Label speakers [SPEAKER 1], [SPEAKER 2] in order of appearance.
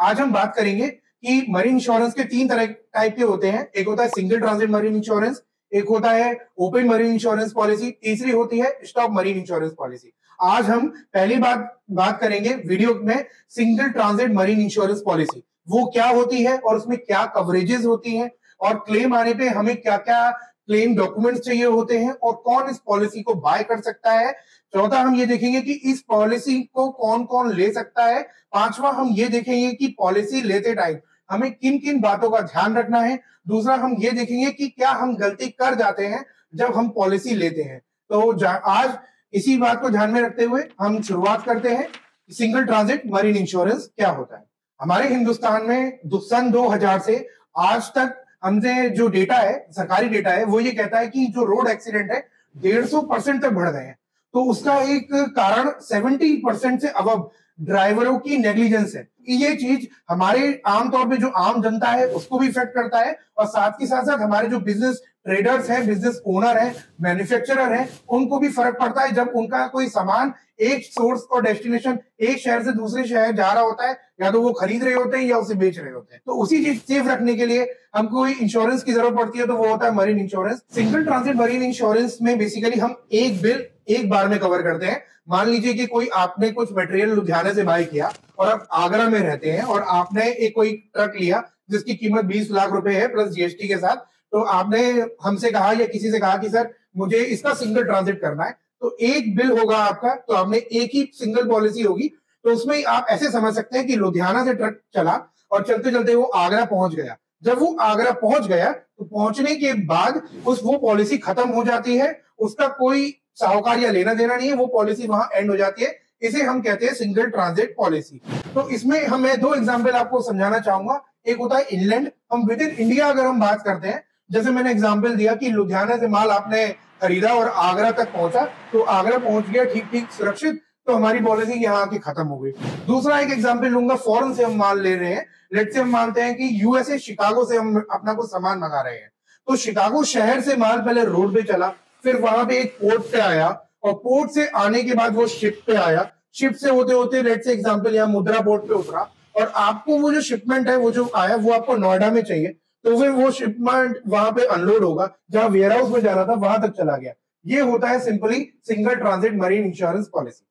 [SPEAKER 1] आज हम बात करेंगे कि मरीन इंश्योरेंस के तीन तरह टाइप के होते हैं। एक होता है सिंगल ट्रांजिट मरीन इंश्योरेंस, एक होता है ओपन मरीन इंश्योरेंस पॉलिसी, तीसरी होती है स्टॉप मरीन इंश्योरेंस पॉलिसी। आज हम पहली बात करेंगे वीडियो में single transit marine insurance policy, वो क्या होती है और उसमें क्या कवरेजेस होती हैं और क्लेम आने पे हमें क्या क्या क्लेम डॉक्यूमेंट्स चाहिए होते हैं और कौन इस पॉलिसी को बाय कर सकता है। चौथा हम ये देखेंगे कि इस पॉलिसी को कौन कौन ले सकता है। पांचवा हम ये देखेंगे कि पॉलिसी लेते टाइम हमें किन किन बातों का ध्यान रखना है। दूसरा हम ये देखेंगे कि क्या हम गलती कर जाते हैं जब हम पॉलिसी लेते हैं। तो आज इसी बात को ध्यान में रखते हुए हम शुरुआत करते हैं। सिंगल ट्रांजिट मरीन इंश्योरेंस क्या होता है। हमारे हिंदुस्तान में सन 2000 से आज तक हमने जो डेटा है, सरकारी डेटा है, वो ये कहता है कि जो रोड एक्सीडेंट है 150% तक बढ़ गए हैं। तो उसका एक कारण 70% से अबव ड्राइवरों की नेग्लिजेंस है। ये चीज हमारे आमतौर पे जो आम जनता है उसको भी इफेक्ट करता है और साथ के साथ साथ हमारे जो बिजनेस ट्रेडर्स हैं, बिजनेस ओनर हैं, मैन्युफैक्चरर हैं, उनको भी फर्क पड़ता है जब उनका कोई सामान एक सोर्स और डेस्टिनेशन एक शहर से दूसरे शहर जा रहा होता है, या तो वो खरीद रहे होते हैं या उसे बेच रहे होते हैं। तो उसी चीज सेफ रखने के लिए हमको इंश्योरेंस की जरूरत पड़ती है, तो वो होता है marine insurance. Single transit marine insurance में बेसिकली हम एक बिल एक बार में कवर करते हैं। मान लीजिए कि कोई आपने कुछ मटेरियल लुधियाना से बाय किया और आप आगरा में रहते हैं और आपने एक कोई ट्रक लिया जिसकी कीमत 20 लाख रुपए है प्लस जीएसटी के साथ। तो आपने हमसे कहा या किसी से कहा कि सर मुझे इसका सिंगल ट्रांजिट करना है, तो एक बिल होगा आपका, तो आपने एक ही सिंगल पॉलिसी होगी। तो उसमें आप ऐसे समझ सकते हैं कि लुधियाना से ट्रक चला और चलते चलते वो आगरा पहुंच गया। जब वो आगरा पहुंच गया तो पहुंचने के बाद वो पॉलिसी खत्म हो जाती है, उसका कोई साहूकार या लेना देना नहीं है, वो पॉलिसी वहां एंड हो जाती है। इसे हम कहते हैं सिंगल ट्रांजिट पॉलिसी। तो इसमें हमें दो एग्जांपल आपको समझाना चाहूंगा। एक होता है इनलैंड, हम विद इन इंडिया अगर हम बात करते हैं, जैसे मैंने एग्जांपल दिया कि लुधियाना से माल आपने खरीदा और आगरा तक पहुंचा, तो आगरा पहुंच गया ठीक ठीक सुरक्षित, तो हमारी पॉलिसी यहाँ आके खत्म हो गई। दूसरा एक एग्जांपल लूंगा, फॉरेन से हम माल ले रहे हैं। लेट्स से हम मानते हैं कि यूएसए शिकागो से हम अपना कुछ सामान मंगा रहे हैं। तो शिकागो शहर से माल पहले रोड पे चला, फिर वहां पे एक पोर्ट पे आया और पोर्ट से आने के बाद वो शिप पे आया। शिप से होते होते लेट्स से एग्जांपल यहाँ मुद्रा पोर्ट पे उतरा और आपको वो जो शिपमेंट है वो जो आया वो आपको नोएडा में चाहिए, तो फिर वो शिपमेंट वहां पे अनलोड होगा, जहां वेयर हाउस में जाना था वहां तक चला गया। ये होता है simply single transit marine insurance policy.